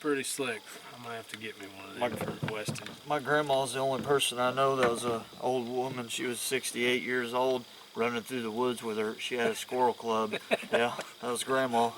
pretty slick. I might have to get me one of them for Weston. My grandma's the only person I know that was an old woman. She was 68 years old, running through the woods with her. She had a squirrel club. Yeah, that was Grandma.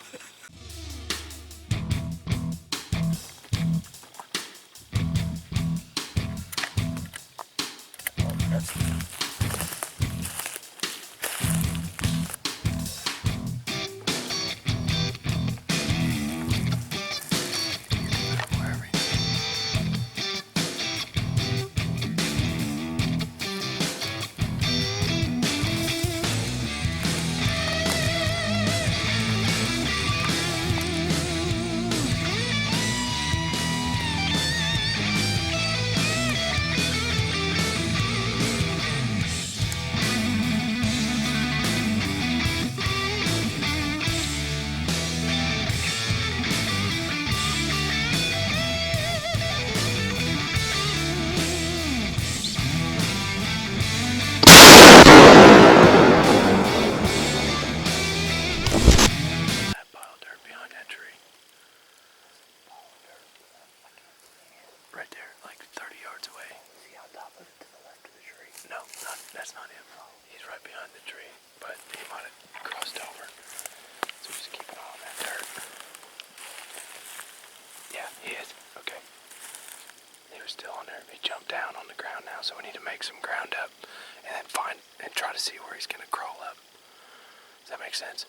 Right there, like 30 yards away. Is he on top of it to the left of the tree? No, that's not him. He's right behind the tree, but he might have crossed over. So just keep an eye on that dirt. Yeah, he is. Okay. He was still on there. He jumped down on the ground now, so we need to make some ground up and then find and try to see where he's gonna crawl up. Does that make sense?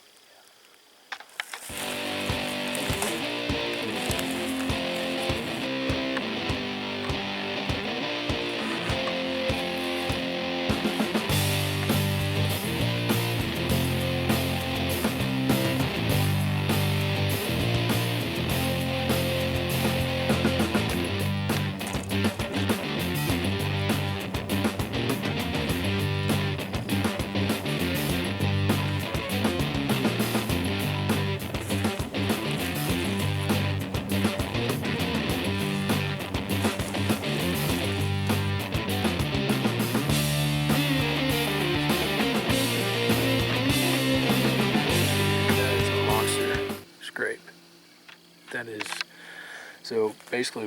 That is, so basically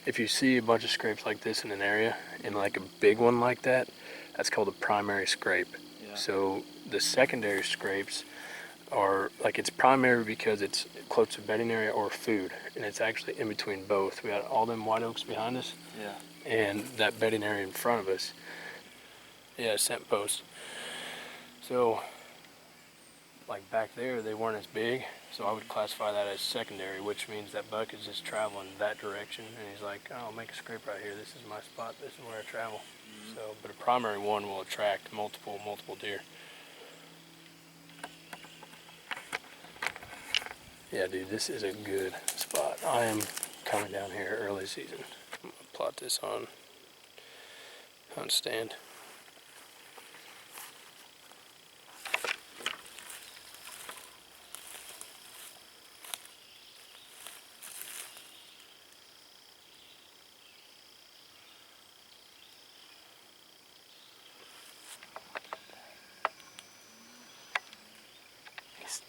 if you see a bunch of scrapes like this in an area, and like a big one like that, that's called a primary scrape. Yeah. So the secondary scrapes are, like, it's primary because it's close to bedding area or food, and it's actually in between both. We got all them white oaks behind us, Yeah. and that bedding area in front of us. Yeah, scent post. So, like back there, they weren't as big, so I would classify that as secondary, which means that buck is just traveling that direction, and he's like, oh, I'll make a scrape right here. This is my spot. This is where I travel. So, but a primary one will attract multiple deer. Yeah, dude, this is a good spot. I am coming down here early season. I'm gonna plot this on hunt stand.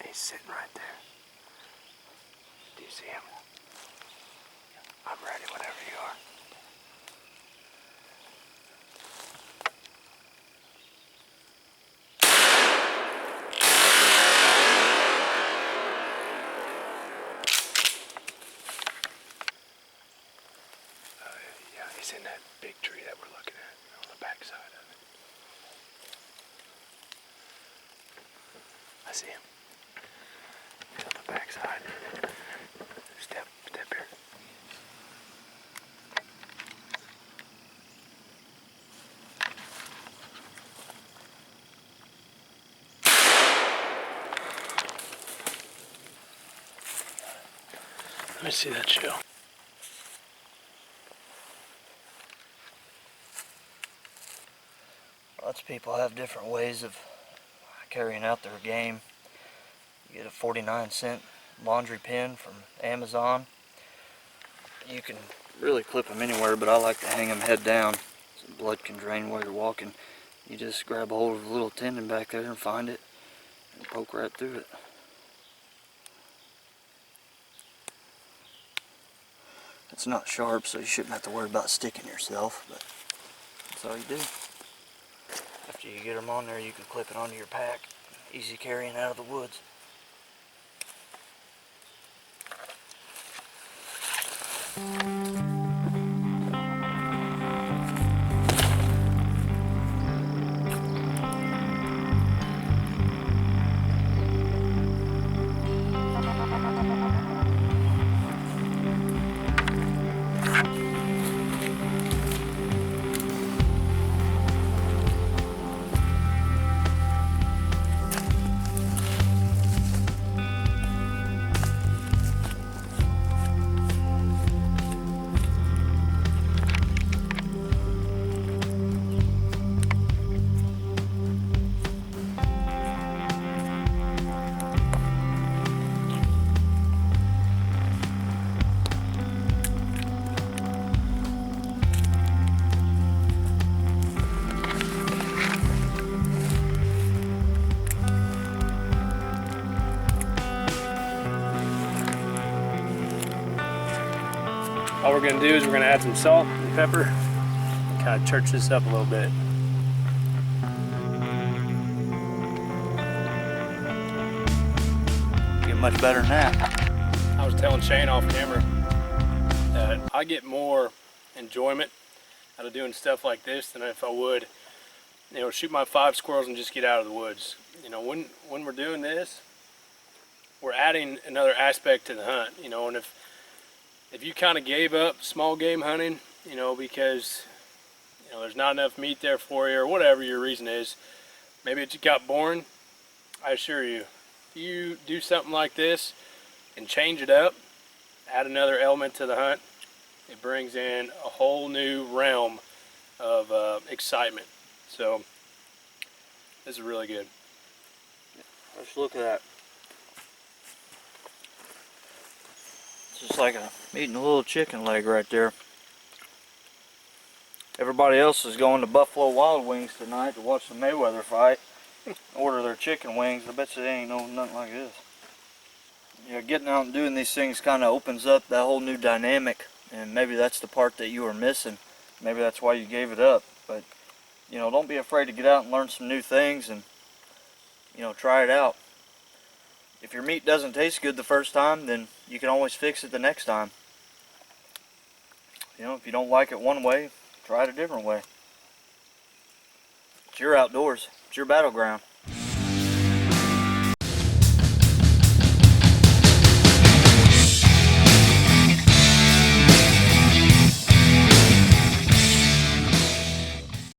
He's sitting right there. Do you see him? I'm ready whenever you are. Yeah, he's in that big tree that we're looking at on the back side of it. I see him. He's on the back side. Step here. Let me see that show. Lots of people have different ways of carrying out their game. You get a 49-cent laundry pin from Amazon. You can really clip them anywhere, but I like to hang them head down so blood can drain while you're walking. You just grab a hold of the little tendon back there and find it and poke right through it. It's not sharp, so you shouldn't have to worry about sticking yourself, but that's all you do. After you get them on there, you can clip it onto your pack. Easy carrying out of the woods. All we're gonna do is we're gonna add some salt and pepper and kind of church this up a little bit. Get much better than that. I was telling Shane off camera that I get more enjoyment out of doing stuff like this than if I would, you know, shoot my 5 squirrels and just get out of the woods. You know, when we're doing this, we're adding another aspect to the hunt, you know, and if you kind of gave up small game hunting, you know, because, you know, there's not enough meat there for you or whatever your reason is, maybe it just got boring, I assure you, if you do something like this and change it up, add another element to the hunt, it brings in a whole new realm of excitement. So this is really good. Let's look at that. It's just like eating a little chicken leg right there. Everybody else is going to Buffalo Wild Wings tonight to watch the Mayweather fight. Order their chicken wings. I bet you they ain't know nothing like this. Yeah, getting out and doing these things kind of opens up that whole new dynamic, and maybe that's the part that you were missing. Maybe that's why you gave it up. But, you know, don't be afraid to get out and learn some new things and, you know, try it out. If your meat doesn't taste good the first time, then you can always fix it the next time. You know, if you don't like it one way, try it a different way. It's your outdoors. It's your battleground.